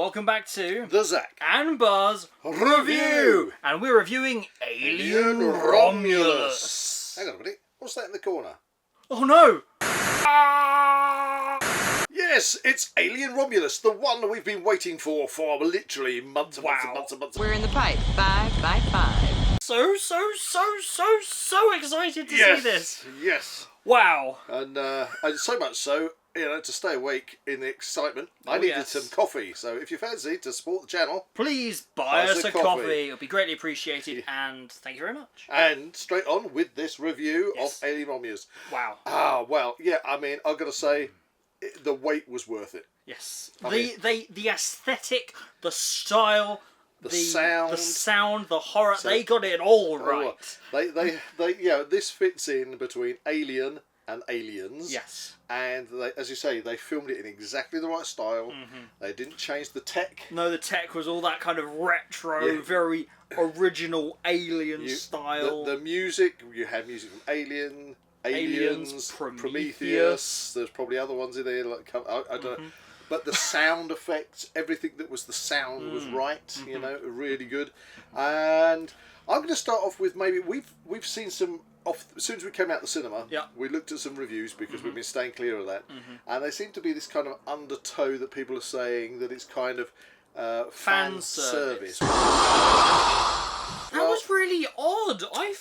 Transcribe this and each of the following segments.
welcome back to the Zak and Buzz Review! And we're reviewing Alien Romulus. Hang on a minute, what's that in the corner? Oh no! Yes, it's Alien Romulus, the one we've been waiting for literally months and months and months and months. We're in the pipe, 5 by 5. So excited to see this. Yes. Wow. And so much so, you know, to stay awake in the excitement, I needed some coffee. So if you fancy to support the channel, please buy us a coffee. It'll be greatly appreciated, and thank you very much. And straight on with this review of Alien Romulus. Wow. Ah, well, yeah, I mean, I've got to say, the wait was worth it. Yes. The aesthetic, the style, the sound, the horror, they got it all right. They this fits in between Alien and Aliens. Yes. And they, as you say, they filmed it in exactly the right style. Mm-hmm. They didn't change the tech. No, the tech was all that kind of retro, very original Alien style. The music, you had music from Aliens, Prometheus. There's probably other ones in there. Like, I don't know. But the sound effects, everything that was the sound was right. You know, really good. And I'm going to start off with maybe we've seen some. As soon as we came out of the cinema, we looked at some reviews because we've been staying clear of that, and there seemed to be this kind of undertow that people are saying that it's kind of fan service. That was really odd. I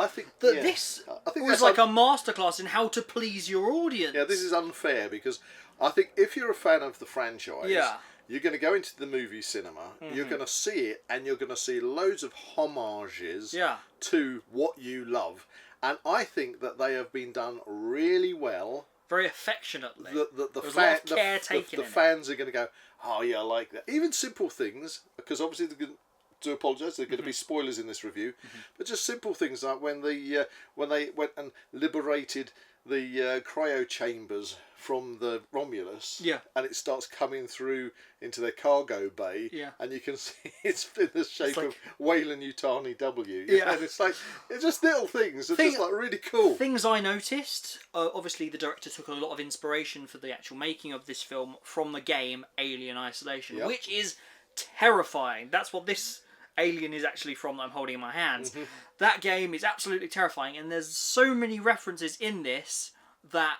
think that this was like a masterclass in how to please your audience. Yeah, this is unfair because I think if you're a fan of the franchise, you're going to go into the movie cinema, you're going to see it, and you're going to see loads of homages to what you love. And I think that they have been done really well. Very affectionately. The fans are going to go, oh yeah, I like that. Even simple things, because obviously they're going to apologise, there are going to be spoilers in this review, but just simple things like when they went and liberated the cryo chambers from the Romulus, and it starts coming through into their cargo bay, and you can see it's in the shape of Weyland-Yutani W. And it's just little things. It's just like really cool. Things I noticed. Obviously, the director took a lot of inspiration for the actual making of this film from the game Alien Isolation, which is terrifying. That's what this Alien is actually from that I'm holding in my hands. That game is absolutely terrifying, and there's so many references in this that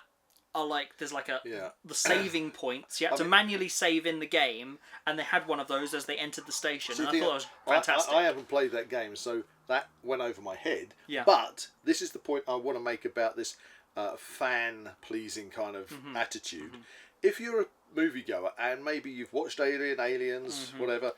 are like, there's like the saving points. You had to manually save in the game, and they had one of those as they entered the station, and I thought it was fantastic. I haven't played that game, so that went over my head. But this is the point I want to make about this fan-pleasing kind of attitude. If you're a moviegoer, and maybe you've watched Aliens, whatever,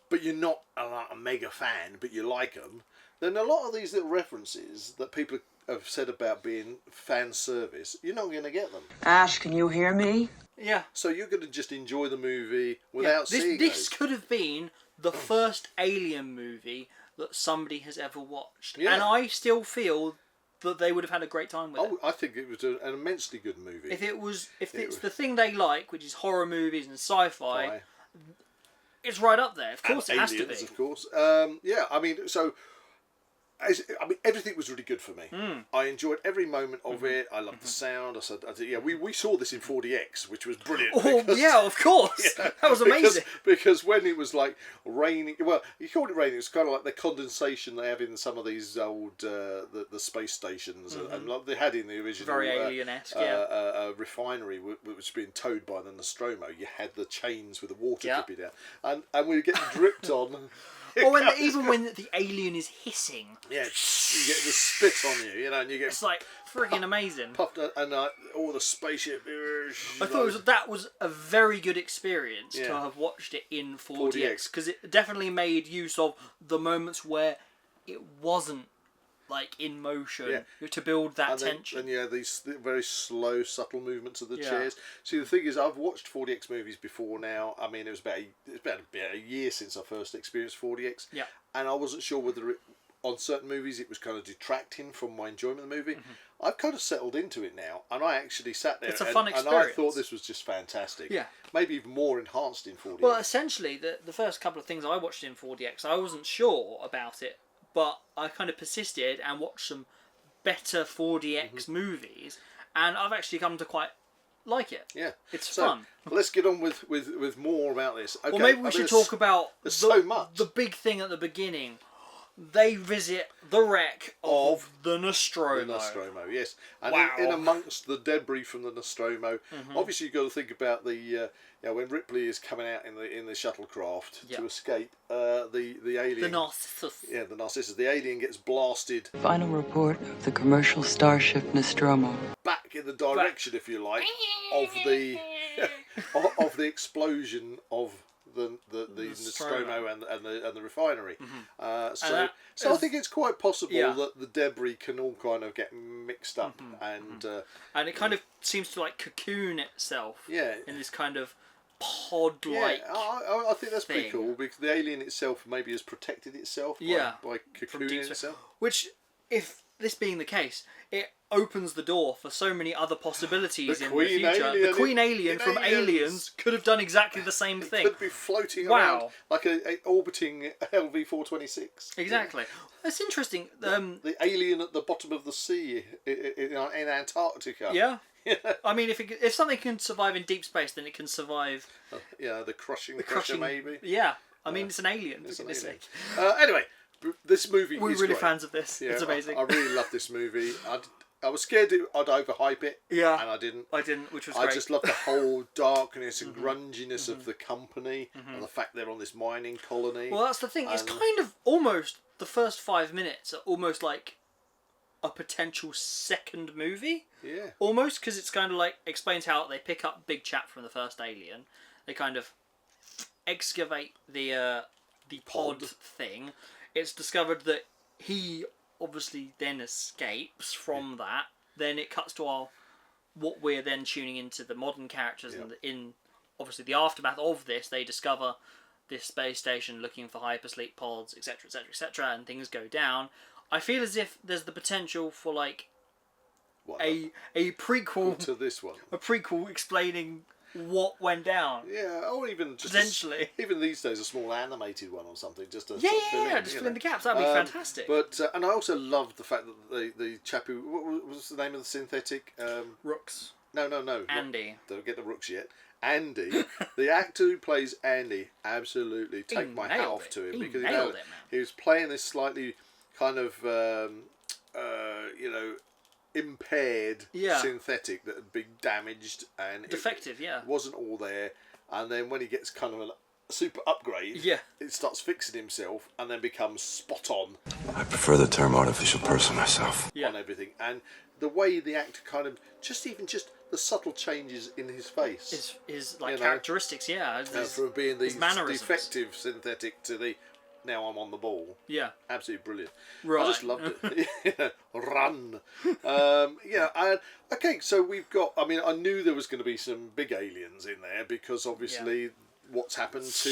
but you're not a mega fan, but you like them, then a lot of these little references that people have said about being fan service, you're not going to get them. Ash, can you hear me? Yeah. So you're going to just enjoy the movie without seeing this could have been the first Alien movie that somebody has ever watched. And I still feel that they would have had a great time with it. I think it was an immensely good movie. If it's the thing they like, which is horror movies and sci-fi, it's right up there. Of course, it has to be. Of course. I mean, everything was really good for me. I enjoyed every moment of it. I loved the sound. I said, we saw this in 4DX, which was brilliant. Oh, yeah, of course. That was amazing. Because when it was like raining, well, you called it raining. It's kind of like the condensation they have in some of these old the space stations, and like they had in the original very alien-esque, refinery, which was being towed by the Nostromo. You had the chains with the water dripping down, and we were getting dripped on. Even when the alien is hissing. Yeah, you get the spit on you, and you get... It's like friggin' amazing. Puffed, and all the spaceship... I thought that was a very good experience to have watched it in 4DX, because it definitely made use of the moments where it wasn't like in motion to build that tension. And these very slow, subtle movements of the chairs. See, the thing is, I've watched 4DX movies before now. I mean, it was about a year since I first experienced 4DX. Yeah. And I wasn't sure whether on certain movies it was kind of detracting from my enjoyment of the movie. I've kind of settled into it now, and I actually sat there. It's a fun experience. And I thought this was just fantastic. Yeah. Maybe even more enhanced in 4DX. Well, essentially, the first couple of things I watched in 4DX, I wasn't sure about it. But I kind of persisted and watched some better 4DX movies, and I've actually come to quite like it. Yeah, it's so, fun. Let's get on with more about this. Okay, Well, maybe we should talk about so much. The big thing at the beginning. They visit the wreck of the Nostromo. The Nostromo, yes. And wow. in amongst the debris from the Nostromo, obviously you've got to think about the when Ripley is coming out in the shuttlecraft to escape the alien. The Narcissus. Yeah, the Narcissus. The alien gets blasted. Final report of the commercial starship Nostromo. Back in the direction, if you like, of the of the explosion of the Nostromo and the refinery. So I think it's quite possible that the debris can all kind of get mixed up and it kind of seems to like cocoon itself in this kind of pod-like I think that's pretty cool, because the alien itself maybe has protected itself by cocooning itself. Which, if this being the case, it opens the door for so many other possibilities in the future. The Queen Alien from Aliens could have done exactly the same thing. Could be floating around like a orbiting LV-426. Exactly. That's interesting. The alien at the bottom of the sea in Antarctica. Yeah. I mean, if something can survive in deep space, then it can survive. The crushing pressure, maybe. Yeah. I mean, it's an alien. For goodness sake. Anyway, this movie. We're really fans of this. Yeah, it's amazing. I really love this movie. I was scared I'd overhype it. Yeah. And I didn't. Which was great. I just love the whole darkness and grunginess of the company and the fact they're on this mining colony. Well, that's the thing. It's kind of almost the first 5 minutes are almost like a potential second movie. Yeah. Almost, because it's kind of like explains how they pick up Big Chap from the first Alien. They kind of excavate the pod thing. It's discovered that he obviously then escapes from that. Then it cuts to what we're then tuning into the modern characters, and in obviously the aftermath of this, they discover this space station looking for hypersleep pods, etc., etc., etc., and things go down. I feel as if there's the potential for like a prequel to this one, a prequel explaining what went down. Yeah, or even just potentially, even these days, a small animated one or something, just to fill in the gaps. That'd be fantastic. But and I also loved the fact that the chap who what was the name of the synthetic Rooks. No. Andy. Don't get the Rooks yet. Andy, the actor who plays Andy, absolutely take my hat off to him, because he was playing this slightly kind of impaired synthetic that had been damaged and defective, wasn't all there. And then when he gets kind of a super upgrade, it starts fixing himself and then becomes spot on. I prefer the term artificial person myself. On everything. And the way the actor kind of just the subtle changes in his face, his like characteristics, from being the mannerisms. defective synthetic to the now I'm on the ball. Yeah, absolutely brilliant. Right. I just loved it. Run. Okay, so we've got. I mean, I knew there was going to be some big aliens in there, because obviously, what's happened to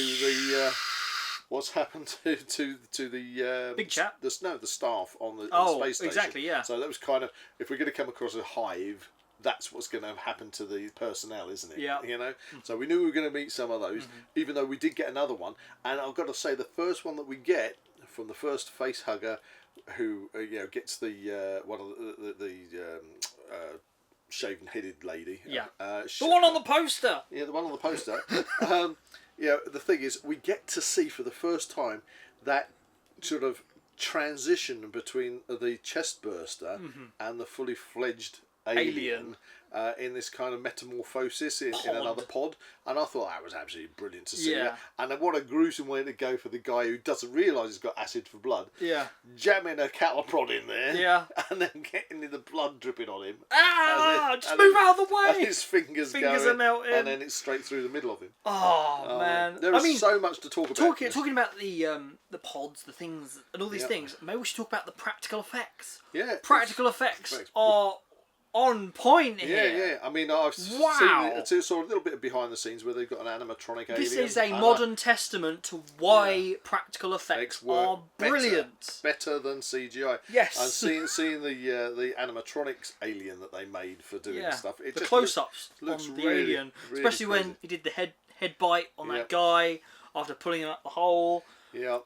the Big Chap? The staff on the space station. Exactly. Yeah. So that was kind of, if we're going to come across a hive, that's what's going to happen to the personnel, isn't it? Yeah. You know? So we knew we were going to meet some of those, even though we did get another one. And I've got to say, the first one that we get from the first face hugger, who gets the one of the shaven-headed lady. Yeah. The one on the poster. Yeah, the one on the poster. The thing is, we get to see for the first time that sort of transition between the chest burster and the fully fledged alien. In this kind of metamorphosis in another pod, and I thought that was absolutely brilliant to see. And then what a gruesome way to go for the guy who doesn't realise he's got acid for blood. Jamming a cattle prod in there. And then getting the blood dripping on him. Just move out of the way. And his fingers are melting. and then it's straight through the middle of him. Oh man, there is so much to talk about. Talking about the pods, the things, and all these things. Maybe we should talk about the practical effects. Yeah, practical effects are on point here. Yeah. I mean, I've seen it's sort of a little bit of behind the scenes where they've got an animatronic alien. This is a modern testament to why practical effects are brilliant. Better than CGI. Yes. And seeing the animatronics alien that they made for doing stuff. It the just close-ups looks on the really, alien, really especially crazy. when he did the head bite on that guy after pulling him up the hole. Yeah.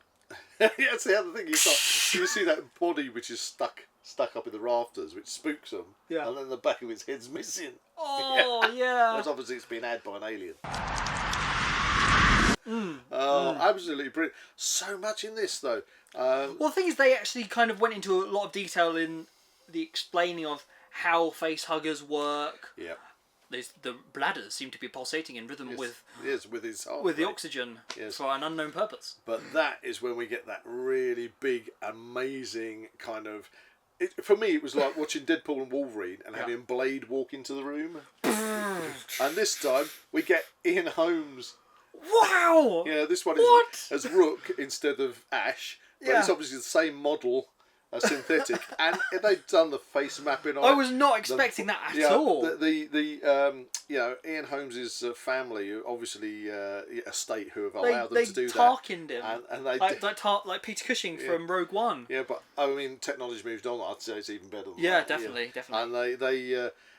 That's the other thing. You see that body which is stuck stuck up in the rafters, which spooks them. Yeah. And then the back of its head's missing. Oh, yeah. Because obviously it's been had by an alien. Absolutely brilliant. So much in this, though. Well, the thing is, they actually kind of went into a lot of detail in the explaining of how face huggers work. Yeah. The bladders seem to be pulsating in rhythm with his heart with the rate. oxygen Yes. for an unknown purpose. But that is when we get that really big, amazing kind of... for me, it was like watching Deadpool and Wolverine and having Blade walk into the room. And this time, we get Ian Holmes. Wow! Yeah, this one is as Rook instead of Ash. But it's obviously the same model, synthetic. And they've done the face mapping on I was not expecting that at all. Ian Holmes' family, obviously estate, who have allowed them to do that. They Tarkined him. And they like Peter Cushing from Rogue One. Yeah, but I mean, technology moved on. I'd say it's even better than that. Yeah, definitely. And they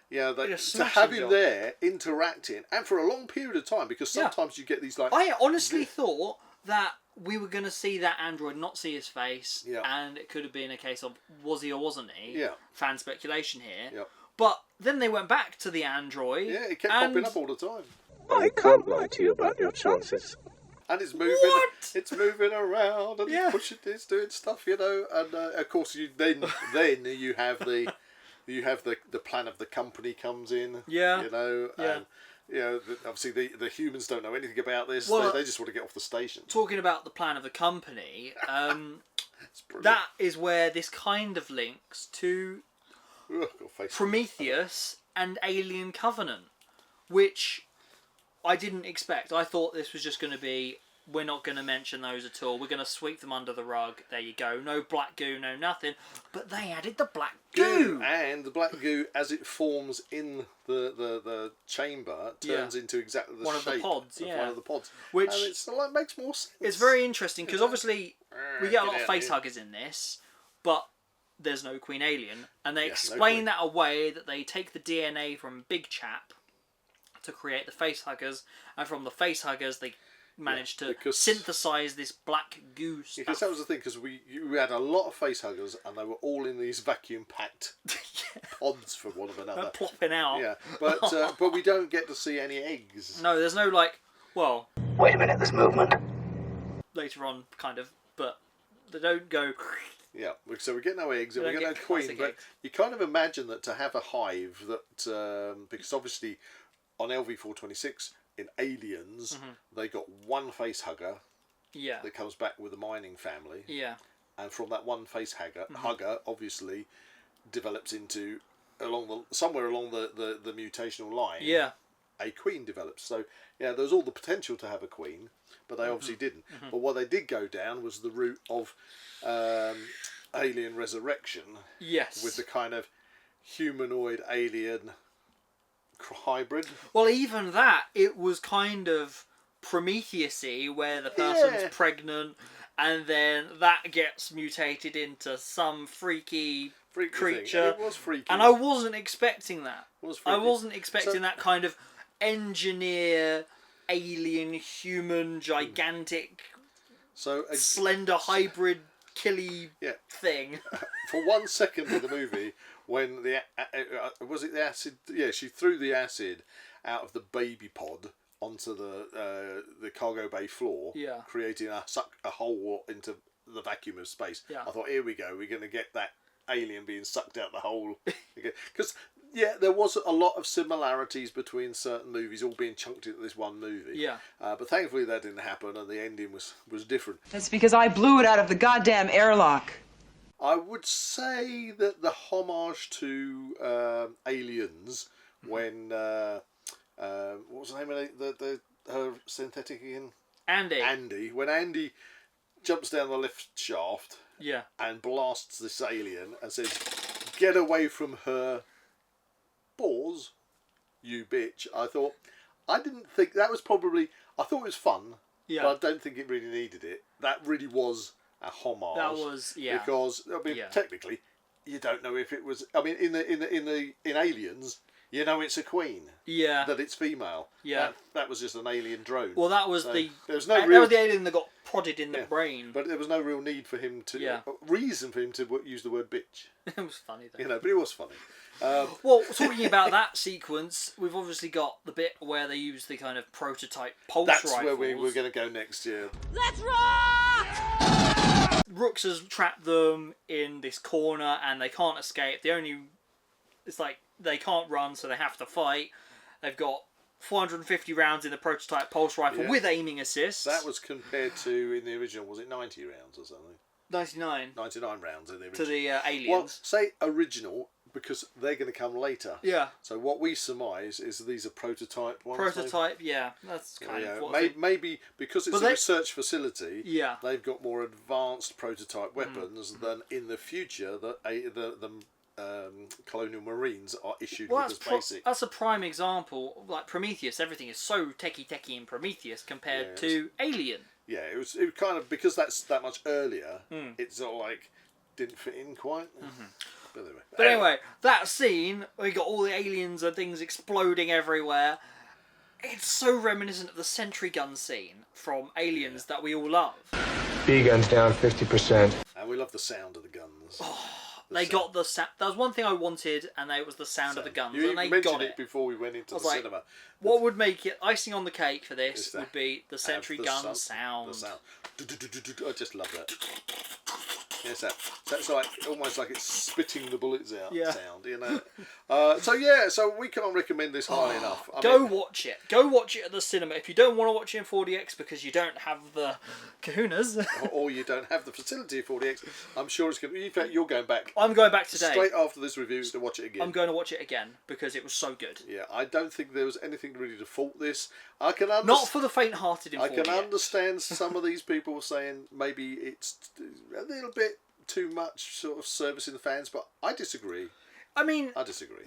to have him there interacting, and for a long period of time, because sometimes you get these like... I honestly thought that we were going to see that android not see his face, and it could have been a case of was he or wasn't he? Yeah. Fan speculation here. Yeah. But then they went back to the android. Yeah, it kept popping up all the time. I can't lie to you about your chances. And it's moving. It's moving around and it's pushing. It's doing stuff, And of course, you then you have the plan of the company comes in. Yeah. And, obviously the humans don't know anything about this. Well, they just want to get off the station. Talking about the plan of the company, that is where this kind of links to Prometheus and Alien Covenant, which I didn't expect. I thought this was just going to be, we're not going to mention those at all. We're going to sweep them under the rug. There you go. No black goo, no nothing. But they added the black goo. And the black goo, as it forms in the chamber, turns into exactly the one shape of the pods. of one of the pods. Which and it's like, makes more sense. It's very interesting because obviously we get a lot of face huggers in this, but there's no Queen Alien. And they explain that away, that they take the DNA from Big Chap to create the face huggers, and from the face huggers they managed to synthesize this black goo stuff. Because that was the thing, because we had a lot of face huggers and they were all in these vacuum packed pods from one of another. They're plopping out. Yeah, but we don't get to see any eggs. No, there's no wait a minute, there's movement. Later on, kind of, but they don't go. Yeah, so we get no eggs and we get no queen, but eggs. You kind of imagine that to have a hive that, because obviously on LV-426 in Aliens, they got one face hugger that comes back with a mining family. Yeah. And from that one face hugger obviously develops into, somewhere along the mutational line, a queen develops. So, there's all the potential to have a queen, but they obviously didn't. But what they did go down was the route of alien resurrection. Yes. With the kind of humanoid alien hybrid. Well, even that, it was kind of Prometheus-y, where the person's pregnant, and then that gets mutated into some freaky creature. It was freaky. And I wasn't expecting that. I wasn't expecting that kind of engineer, alien, human, gigantic, slender hybrid killy thing. For 1 second in the movie, when was it the acid? Yeah, she threw the acid out of the baby pod onto the cargo bay floor, creating a hole into the vacuum of space. Yeah. I thought, here we go, we're going to get that alien being sucked out the hole. Because there was a lot of similarities between certain movies all being chunked into this one movie. Yeah. But thankfully that didn't happen, and the ending was different. That's because I blew it out of the goddamn airlock. I would say that the homage to Aliens, when what was the name of her synthetic again? Andy. When Andy jumps down the lift shaft, and blasts this alien and says, "Get away from her balls, you bitch." I didn't think that was probably. I thought it was fun, but I don't think it really needed it. That really was a homage. That was because technically you don't know if it was. I mean, in Aliens, you know it's a queen. Yeah. That it's female. Yeah. That was just an alien drone. Well, that was there was no that was the alien that got prodded in the brain. But there was no real need for him to... reason for him to use the word bitch. It was funny, though. You know, but it was funny. Well, talking about that sequence, we've obviously got the bit where they use the kind of prototype pulse rifles. That's where we're going to go next year. Let's rock! Rooks has trapped them in this corner and they can't escape. It's like they can't run, so they have to fight. They've got 450 rounds in the prototype pulse rifle with aiming assist. That was compared to, in the original, was it 90 rounds or something? 99. 99 rounds in the original. To the aliens. Well, say original, because they're going to come later. Yeah. So what we surmise is these are prototype ones. Prototype, yeah. That's kind of what maybe because it's a research facility, they've got more advanced prototype weapons than in the future that the colonial marines are issued with as basic. That's a prime example. Like Prometheus, everything is so techie in Prometheus compared to Alien. Yeah, it was kind of, because that's that much earlier, it's sort of like didn't fit in quite. But anyway, that scene, we got all the aliens and things exploding everywhere. It's so reminiscent of the sentry gun scene from Aliens that we all love. B guns down 50%. And we love the sound of the guns. Got the sound. That was one thing I wanted, and it was the sound of the guns. You and they mentioned got it before we went into the cinema. What would make it icing on the cake for this would be the sentry gun sound. The sound. I just love that. Yes, that's like almost like it's spitting the bullets out sound, you know. So we can't recommend this highly enough. Go watch it. Go watch it at the cinema. If you don't want to watch it in 4DX because you don't have the kahunas, or you don't have the facility of 4DX, I'm sure it's going to. In fact, you're going back. I'm going back today. Straight after this review to watch it again. I'm going to watch it again because it was so good. Yeah, I don't think there was anything really to fault this. I can not for the faint-hearted. I can understand some of these people saying maybe it's a little bit too much sort of servicing the fans, but I disagree. I mean, I disagree.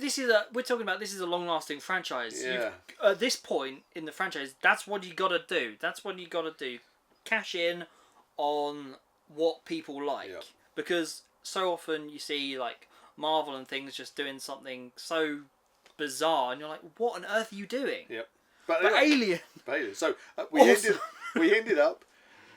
We're talking about this is a long-lasting franchise. Yeah. At this point in the franchise, that's what you got to do. That's what you got to do. Cash in on what people like, because so often you see like Marvel and things just doing something so bizarre, and you're like, what on earth are you doing? Yep. But Alien. So we ended up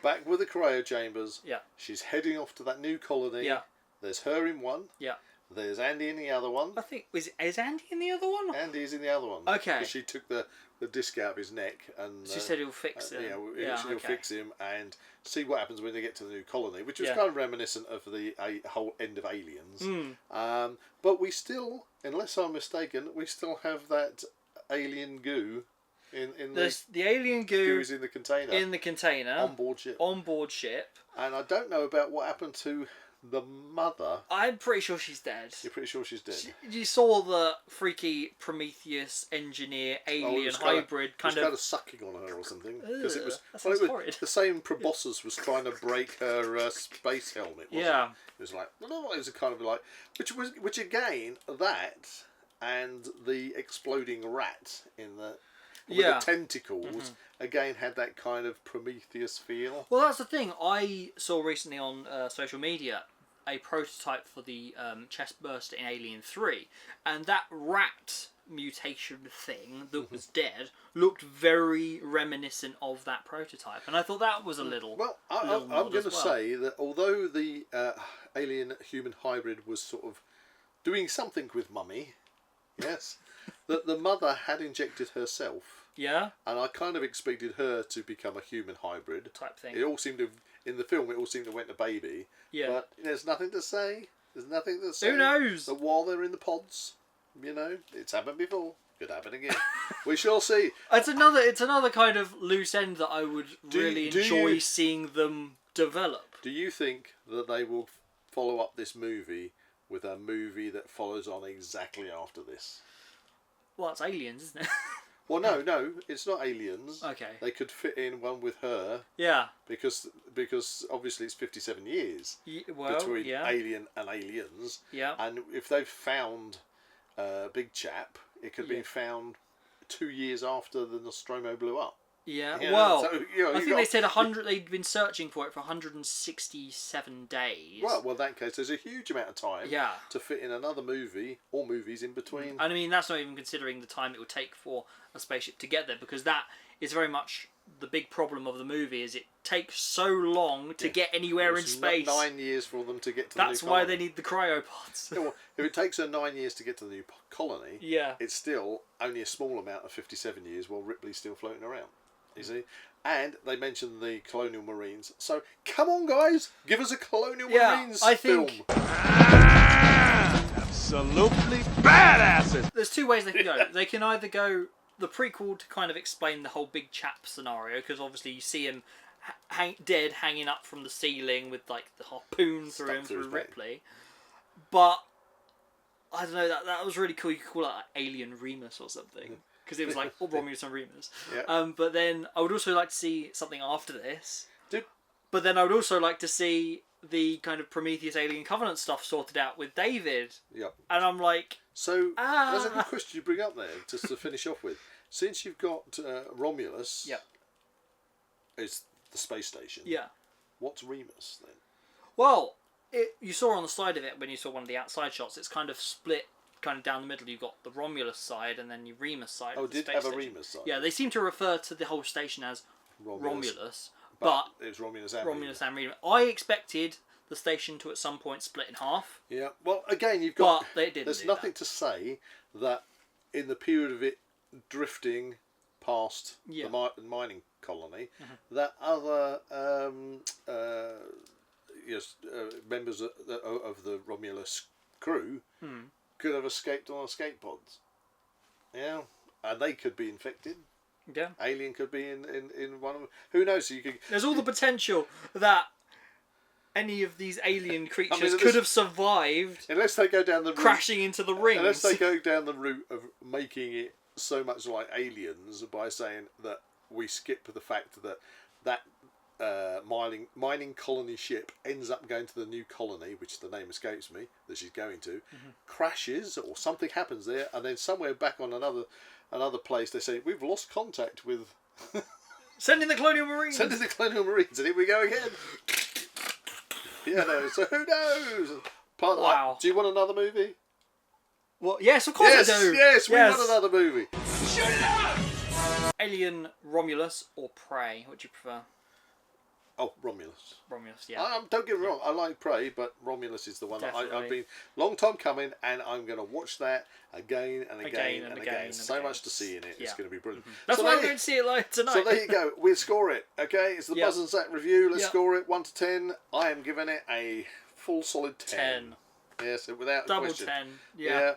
back with the cryo chambers. Yeah. She's heading off to that new colony. Yeah. There's her in one. Yeah. There's Andy in the other one. I think is Andy in the other one? Andy's in the other one. Okay. Because she took the disc out of his neck and she said he'll fix him. She'll fix him and see what happens when they get to the new colony, which was kind of reminiscent of the whole end of Aliens. But we still, unless I'm mistaken, we still have that alien goo. The alien goo is in the container. On board ship. And I don't know about what happened to the mother. I'm pretty sure she's dead. You're pretty sure she's dead. You saw the freaky Prometheus engineer alien hybrid kind of sucking on her or something. Because it was horrid. The same proboscis was trying to break her space helmet. Wasn't it? It was like it was a kind of like which again that and the exploding rat in the. With the tentacles, again, had that kind of Prometheus feel. Well, that's the thing. I saw recently on social media a prototype for the chest burster in Alien 3, and that rat mutation thing that was dead looked very reminiscent of that prototype, and I thought that was a little... Well, I'm going to say that although the alien-human hybrid was sort of doing something with Mummy, yes... that the mother had injected herself. Yeah. And I kind of expected her to become a human hybrid. Type thing. It all seemed to, in the film, went to baby. Yeah. But there's nothing to say. Who knows? That while they're in the pods, you know, it's happened before. Could happen again. We shall see. It's another kind of loose end that I would really enjoy seeing them develop. Do you think that they will follow up this movie with a movie that follows on exactly after this? Well, it's Aliens, isn't it? Well, no, it's not Aliens. Okay. They could fit in one with her. Yeah. Because obviously it's 57 years between Alien and Aliens. Yeah. And if they've found Big Chap, it could be found 2 years after the Nostromo blew up. Yeah, so, I think they said 100. They'd been searching for it for 167 days. Well, in that case, there's a huge amount of time to fit in another movie or movies in between. And I mean, that's not even considering the time it would take for a spaceship to get there, because that is very much the big problem of the movie. Is it takes so long to get anywhere in space. 9 years for them to get to That's the new why colony. they need the cryopods. Yeah, well, if it takes her 9 years to get to the new colony, Yeah. it's still only a small amount of 57 years while Ripley's still floating around. You see? And they mentioned the Colonial Marines. So, come on, guys! Give us a Colonial Marines film. Absolutely badasses! There's two ways they can go. They can either go the prequel to kind of explain the whole big chap scenario, because obviously you see him dead hanging up from the ceiling with like the harpoon through him through Ripley. But I don't know, that was really cool. You could call it like Alien Remus or something, because it was like Romulus and Remus. Yeah. But then I would also like to see something after this. Dude. But then I would also like to see the kind of Prometheus Alien Covenant stuff sorted out with David. Yep. And I'm like, so there's a good question you bring up there, just to finish off with. Since you've got Romulus, it's the space station. Yeah. What's Remus then? Well, you saw on the side of it when you saw one of the outside shots. It's kind of split, kind of down the middle. You've got the Romulus side and then your Remus side. Oh, of the did space have a station. Remus side? Yeah, they seem to refer to the whole station as Romulus, but it was Romulus and Remus. I expected the station to at some point split in half. Yeah. Well, again, you've got. But they didn't. There's nothing to say that in the period of it drifting past the mining colony, that other members of the Romulus crew could have escaped on escape pods. Yeah, and they could be infected. Yeah. Alien could be in one of them. Who knows? So you could. There's all the potential that any of these alien creatures could have survived unless they go down the route, crashing into the rings. Unless they go down the route of making it so much like Aliens by saying that we skip the fact that mining colony ship ends up going to the new colony, which the name escapes me, that she's going to, crashes or something happens there, and then somewhere back on another place they say we've lost contact with. Send in the Colonial Marines. Send in the Colonial Marines, and here we go again. Yeah, no. So who knows? Wow. Do you want another movie? Well, yes, of course I do. Yes, we want another movie. Alien Romulus or Prey? What do you prefer? Oh, Romulus. Romulus, yeah. Don't get me wrong, I like Prey, but Romulus is the one that I've been long time coming, and I'm going to watch that again and again and again. So much to see in it. It's going to be brilliant. That's why I'm going to see it live tonight. So there you go. We'll score it. Okay, it's the Buzz and Zak review. Let's score it 1 to 10. I am giving it a full solid 10. Yes, without double question. 10. Yeah.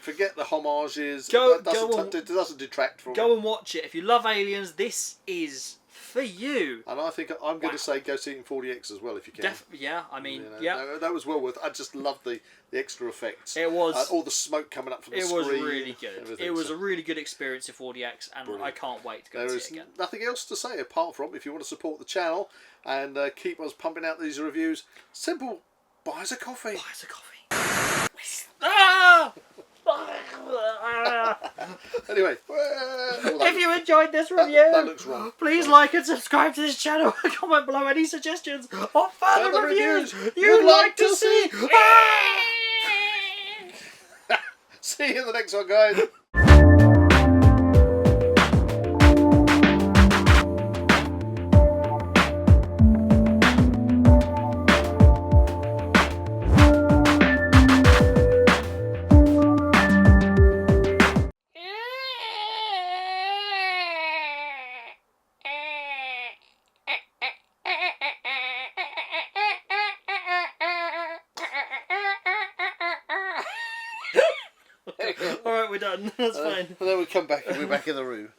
Forget the homages. It doesn't detract from it. Go and watch it. If you love aliens, this is for you. And I think I'm going to say go see it in 4DX as well if you can. That was well worth it. I just loved the extra effects. It was. All the smoke coming up from the screen. It was really good. It was a really good experience in 4DX, and brilliant. I can't wait to go see it again. There's nothing else to say apart from, if you want to support the channel and keep us pumping out these reviews, simple, buy us a coffee. Buy us a coffee. Ah! Anyway, if you enjoyed this review, that looks wrong. Please like and subscribe to this channel. Comment below any suggestions or further reviews you'd like to see. See you in the next one, guys. Alright, we're done. That's fine. And then we come back and we're back in the room.